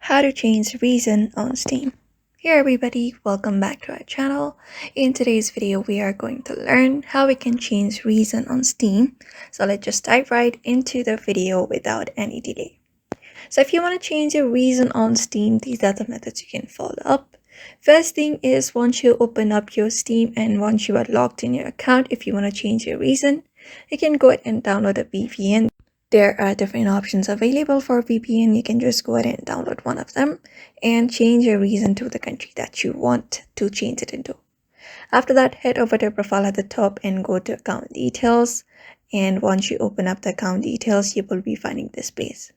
How to change reason on Steam. Hey everybody, welcome back to our channel. In today's video, we are going to learn how we can change reason on Steam. So let's just dive right into the video without any delay. So if you want to change your reason on Steam, these are the methods you can follow up. First thing is, once you open up your Steam and once you are logged in your account, if you want to change your reason, you can go ahead and download a VPN. There are different options available for VPN. You can just go ahead and download one of them and change your reason to the country that you want to change it into. After that, head over to your profile at the top and go to account details. And once you open up the account details, you will be finding this page.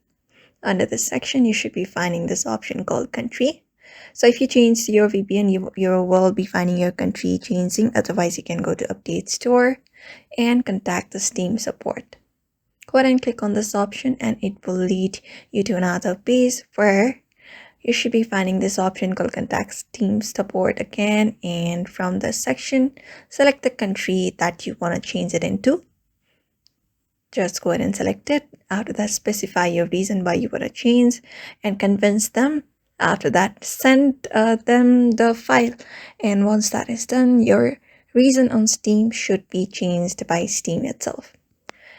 Under this section, you should be finding this option called country. So if you change your VPN, you will be finding your country changing. Otherwise, you can go to update store and contact the Steam support. Go ahead and click on this option and it will lead you to another page where you should be finding this option called contact Steam support again, and from this section select the country that you want to change it into. Just go ahead and select it. After that, specify your reason why you want to change and convince them. After that, send them the file, and once that is done, your reason on Steam should be changed by Steam itself.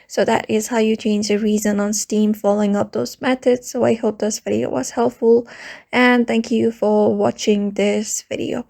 So that is how you change the reason on Steam following up those methods. So I hope this video was helpful and thank you for watching this video.